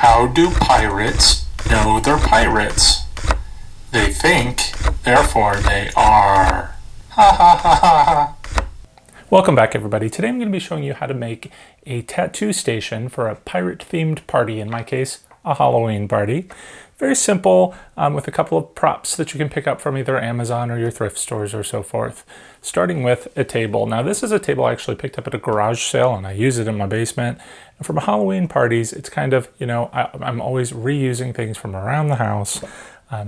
How do pirates know they're pirates? They think, therefore they are. Ha ha ha ha ha. Welcome back, everybody. Today I'm going to be showing you how to make a tattoo station for a pirate-themed party, in my case, a Halloween party. Very simple, with a couple of props that you can pick up from either Amazon or your thrift stores or so forth. Starting with a table. Now this is a table I actually picked up at a garage sale and I use it in my basement. And for my Halloween parties, it's kind of, you know, I'm always reusing things from around the house.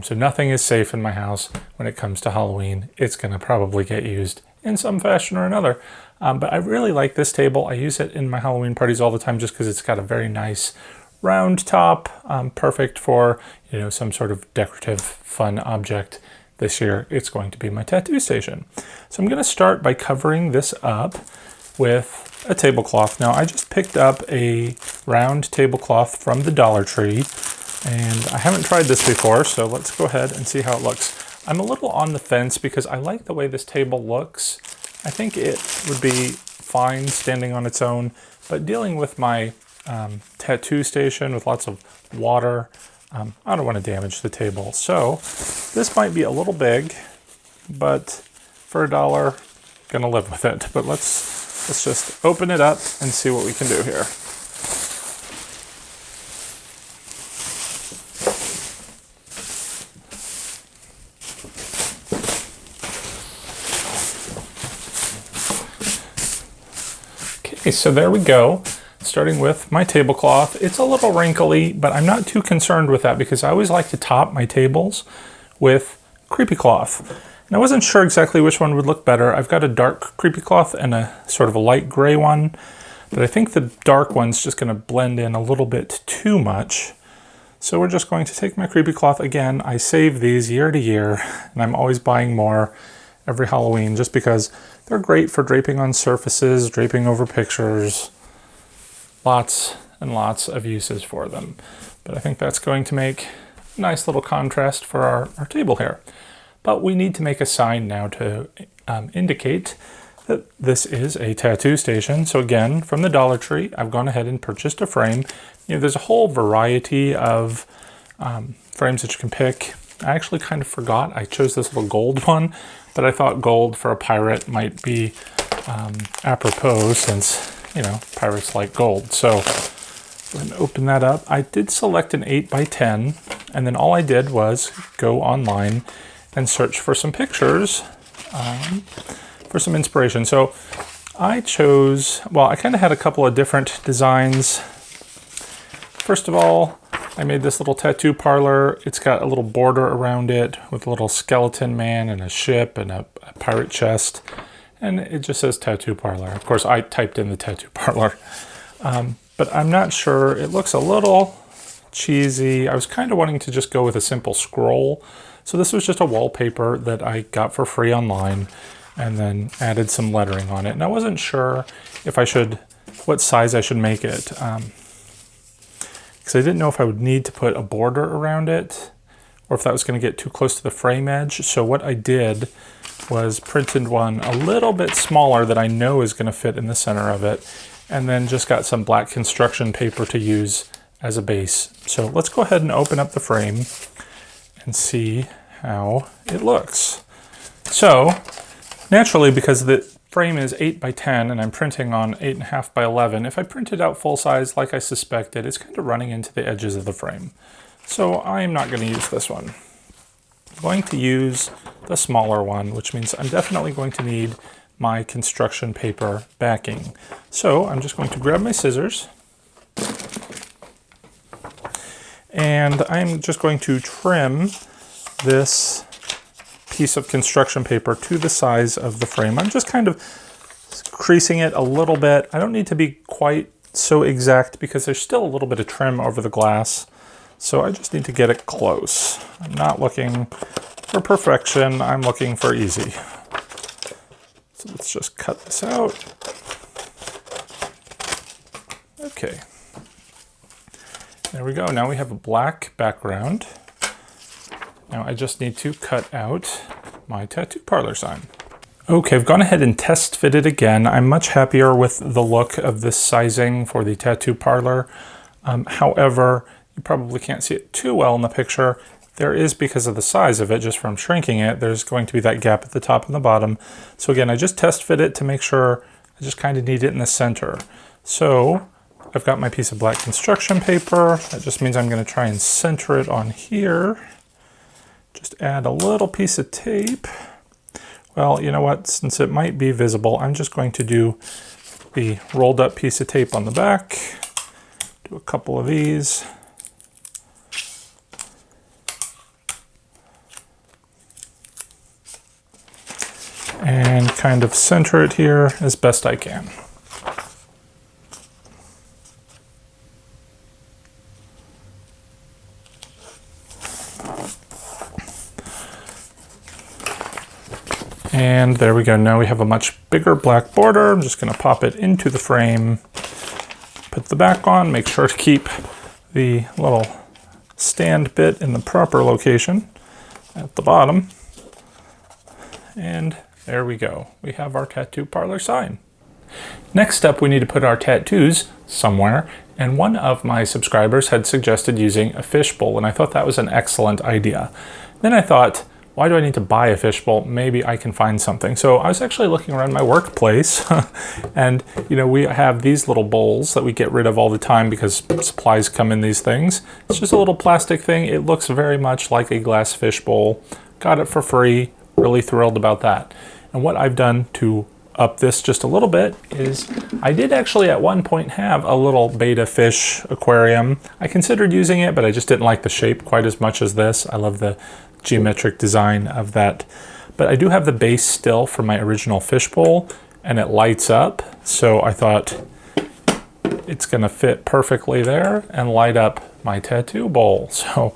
So nothing is safe in my house when it comes to Halloween. It's going to probably get used in some fashion or another. But I really like this table. I use it in my Halloween parties all the time just because it's got a very nice round top, perfect for, you know, some sort of decorative fun object. This year it's going to be my tattoo station. So I'm going to start by covering this up with a tablecloth. Now I just picked up a round tablecloth from the Dollar Tree and I haven't tried this before, so let's go ahead and see how it looks. I'm a little on the fence because I like the way this table looks. I think it would be fine standing on its own, but dealing with my tattoo station with lots of water, I don't want to damage the table. So this might be a little big, but for $1, gonna live with it. But let's just open it up and see what we can do here. Okay, so there we go. Starting with my tablecloth. It's a little wrinkly, but I'm not too concerned with that because I always like to top my tables with creepy cloth. And I wasn't sure exactly which one would look better. I've got a dark creepy cloth and a sort of a light gray one, but I think the dark one's just going to blend in a little bit too much. So we're just going to take my creepy cloth again. I save these year to year, and I'm always buying more every Halloween just because they're great for draping on surfaces, draping over pictures. Lots and lots of uses for them. But I think that's going to make a nice little contrast for our table here. But we need to make a sign now to indicate that this is a tattoo station. So again, from the Dollar Tree, I've gone ahead and purchased a frame. You know, there's a whole variety of frames that you can pick. I actually kind of forgot I chose this little gold one, but I thought gold for a pirate might be apropos since, you know, pirates like gold. So we're going to open that up. I did select an 8x10, and then all I did was go online and search for some pictures for some inspiration. So I chose, well, I kind of had a couple of different designs. First of all, I made this little tattoo parlor. It's got a little border around it with a little skeleton man and a ship and a pirate chest. And it just says tattoo parlor. Of course, I typed in the tattoo parlor. But I'm not sure. It looks a little cheesy. I was kind of wanting to just go with a simple scroll. So this was just a wallpaper that I got for free online and then added some lettering on it. And I wasn't sure if I should, what size I should make it. Because I didn't know if I would need to put a border around it or if that was going to get too close to the frame edge. So what I did was printed one a little bit smaller that I know is going to fit in the center of it, and then just got some black construction paper to use as a base. So let's go ahead and open up the frame and see how it looks. So naturally, because the frame is 8x10 and I'm printing on 8.5x11, if I print it out full size like I suspected, it's kind of running into the edges of the frame. So I'm not going to use this one. I'm going to use the smaller one, which means I'm definitely going to need my construction paper backing. So I'm just going to grab my scissors and I'm just going to trim this piece of construction paper to the size of the frame. I'm just kind of creasing it a little bit. I don't need to be quite so exact because there's still a little bit of trim over the glass. So I just need to get it close. I'm not looking for perfection, I'm looking for easy. So let's just cut this out. Okay. There we go. Now we have a black background. Now I just need to cut out my tattoo parlor sign. Okay, I've gone ahead and test fitted again. I'm much happier with the look of this sizing for the tattoo parlor. However, You probably can't see it too well in the picture. There is, because of the size of it, just from shrinking it, there's going to be that gap at the top and the bottom. So again, I just test fit it to make sure. I just kind of need it in the center. So I've got my piece of black construction paper. That just means I'm going to try and center it on here. Just add a little piece of tape. Well, you know what? Since it might be visible, I'm just going to do the rolled up piece of tape on the back. Do a couple of these. And kind of center it here as best I can. And there we go. Now we have a much bigger black border. I'm just going to pop it into the frame, put the back on, make sure to keep the little stand bit in the proper location at the bottom. And there we go. We have our tattoo parlor sign. Next up, we need to put our tattoos somewhere. And one of my subscribers had suggested using a fishbowl, and I thought that was an excellent idea. Then I thought, why do I need to buy a fishbowl? Maybe I can find something. So I was actually looking around my workplace and we have these little bowls that we get rid of all the time because supplies come in these things. It's just a little plastic thing. It looks very much like a glass fishbowl. Got it for free. Really thrilled about that. And what I've done to up this just a little bit is I did actually at one point have a little betta fish aquarium. I considered using it, but I just didn't like the shape quite as much as this. I love the geometric design of that. But I do have the base still from my original fishbowl, and it lights up. So I thought it's gonna fit perfectly there and light up my tattoo bowl. So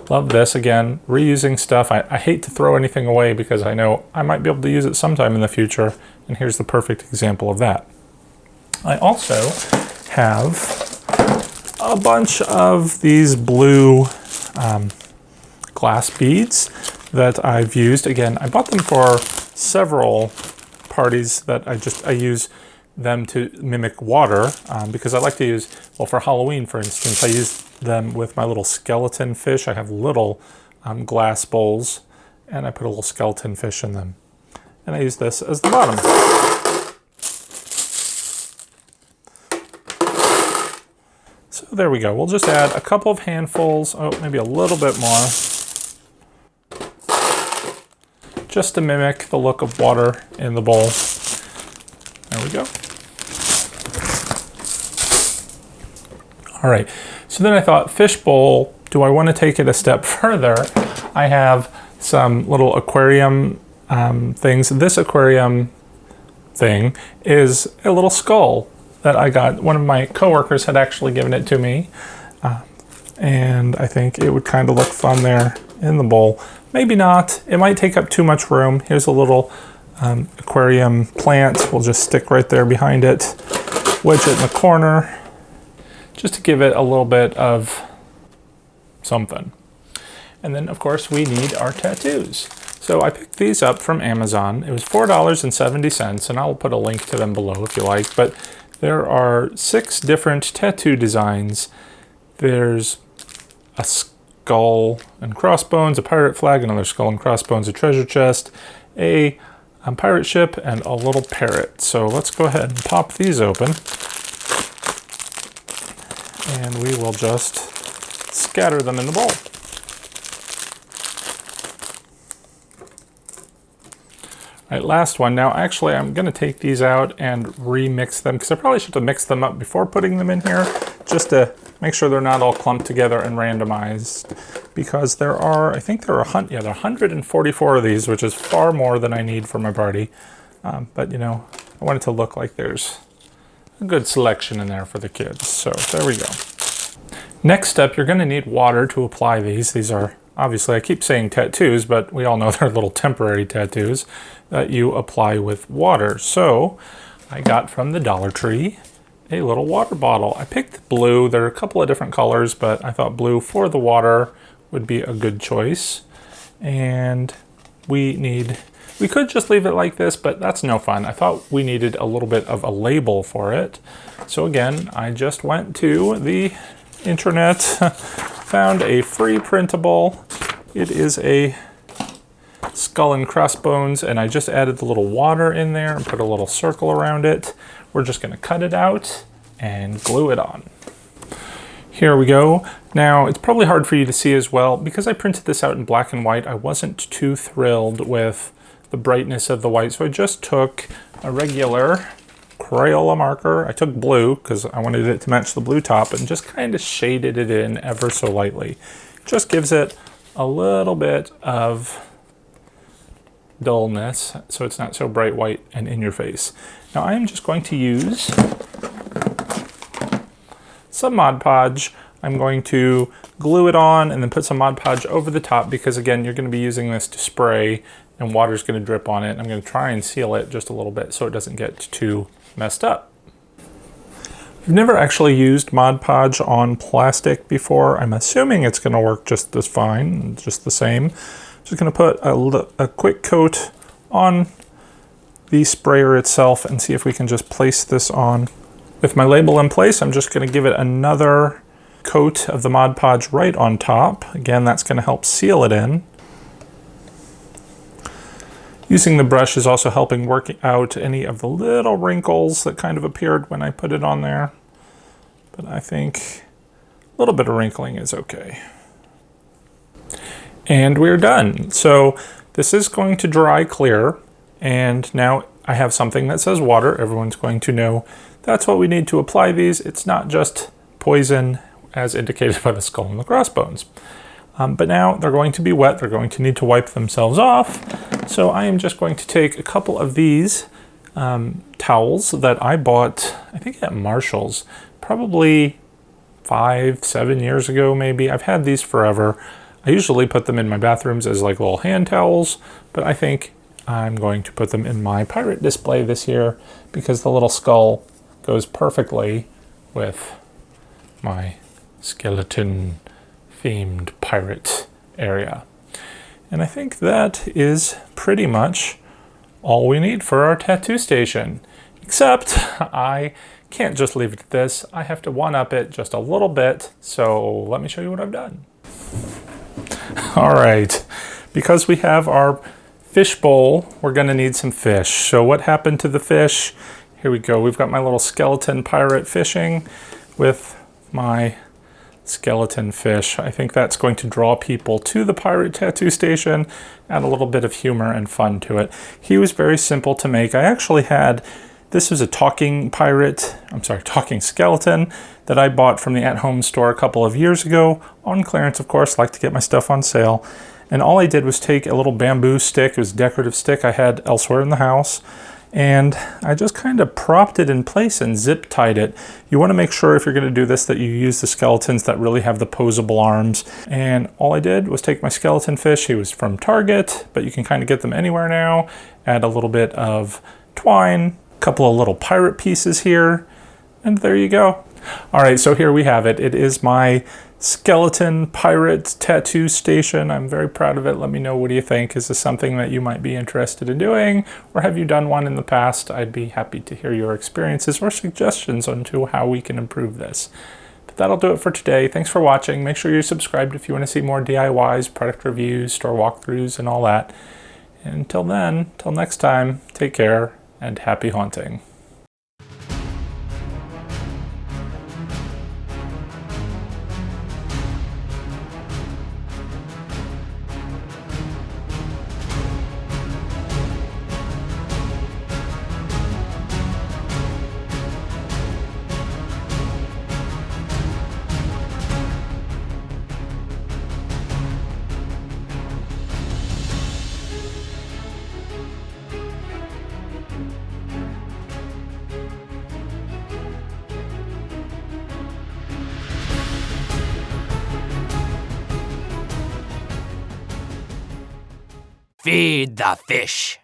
love this. Again, reusing stuff. I hate to throw anything away because I know I might be able to use it sometime in the future. And here's the perfect example of that. I also have a bunch of these blue glass beads that I've used. Again, I bought them for several parties that I use them to mimic water because I like to use, well, for Halloween, for instance, I use them with my little skeleton fish. I have little glass bowls and I put a little skeleton fish in them. And I use this as the bottom. So there we go. We'll just add a couple of handfuls, maybe a little bit more, just to mimic the look of water in the bowl. There we go. All right, so then I thought, fishbowl, do I want to take it a step further? I have some little aquarium things. This aquarium thing is a little skull that I got. One of my coworkers had actually given it to me, and I think it would kind of look fun there in the bowl. Maybe not. It might take up too much room. Here's a little aquarium plant. We'll just stick right there behind it. Wedge it in the corner, just to give it a little bit of something. And then, of course, we need our tattoos. So I picked these up from Amazon. It was $4.70, and I'll put a link to them below if you like. But there are 6 different tattoo designs. There's a skull and crossbones, a pirate flag, another skull and crossbones, a treasure chest, a pirate ship, and a little parrot. So let's go ahead and pop these open. And we will just scatter them in the bowl. All right, last one. Now, actually, I'm going to take these out and remix them because I probably should have mixed them up before putting them in here, just to make sure they're not all clumped together and randomized. Because there are, I think there are 144 of these, which is far more than I need for my party. But I want it to look like there's a good selection in there for the kids. So there we go. Next up, you're going to need water to apply these. These are, obviously, I keep saying tattoos, but we all know they're little temporary tattoos that you apply with water. So I got from the Dollar Tree a little water bottle. I picked blue. There are a couple of different colors, but I thought blue for the water would be a good choice. And we could just leave it like this, but that's no fun. I thought we needed a little bit of a label for it. So again, I just went to the internet, found a free printable. It is a skull and crossbones, and I just added the little water in there and put a little circle around it. We're just going to cut it out and glue it on. Here we go. Now, it's probably hard for you to see as well. Because I printed this out in black and white, I wasn't too thrilled with the brightness of the white, so I just took a regular Crayola marker. I took blue because I wanted it to match the blue top, and just kind of shaded it in ever so lightly. Just gives it a little bit of dullness so it's not so bright white and in your face. Now I'm just going to use some Mod Podge. I'm going to glue it on and then put some Mod Podge over the top because, again, you're going to be using this to spray and water's going to drip on it. I'm going to try and seal it just a little bit so it doesn't get too messed up. I've never actually used Mod Podge on plastic before. I'm assuming it's going to work just as fine, just the same. Just going to put a quick coat on the sprayer itself and see if we can just place this on. With my label in place, I'm just going to give it another coat of the Mod Podge right on top. Again, that's going to help seal it in. Using the brush is also helping work out any of the little wrinkles that kind of appeared when I put it on there. But I think a little bit of wrinkling is okay. And we're done. So this is going to dry clear, and now I have something that says water. Everyone's going to know that's what we need to apply these. It's not just poison as indicated by the skull and the crossbones. But now they're going to be wet. They're going to need to wipe themselves off. So I am just going to take a couple of these towels that I bought, I think at Marshall's, probably 5-7 years ago maybe. I've had these forever. I usually put them in my bathrooms as like little hand towels, but I think I'm going to put them in my pirate display this year because the little skull goes perfectly with my skeleton themed pirate area. And I think that is pretty much all we need for our tattoo station. Except I can't just leave it at this. I have to one-up it just a little bit. So let me show you what I've done. All right, because we have our fish bowl, we're gonna need some fish. So what happened to the fish? Here we go. We've got my little skeleton pirate fishing with my skeleton fish. I think that's going to draw people to the pirate tattoo station, add a little bit of humor and fun to it. He was very simple to make. I actually had, this was a talking skeleton that I bought from the at-home store a couple of years ago, on clearance of course, like to get my stuff on sale. And all I did was take a little bamboo stick, it was a decorative stick I had elsewhere in the house, and I just kind of propped it in place and zip tied it. You want to make sure if you're going to do this that you use the skeletons that really have the posable arms. And all I did was take my skeleton fish, he was from Target, but you can kind of get them anywhere now, add a little bit of twine, a couple of little pirate pieces here, and there you go. All right, so here we have it. It is my skeleton pirate tattoo station. I'm very proud of it. Let me know, what do you think? Is this something that you might be interested in doing, or have you done one in the past? I'd be happy to hear your experiences or suggestions on to how we can improve this. But that'll do it for today. Thanks for watching. Make sure you're subscribed if you want to see more DIYs, product reviews, store walkthroughs, and all that. And until then, till next time, take care and happy haunting. Feed the fish.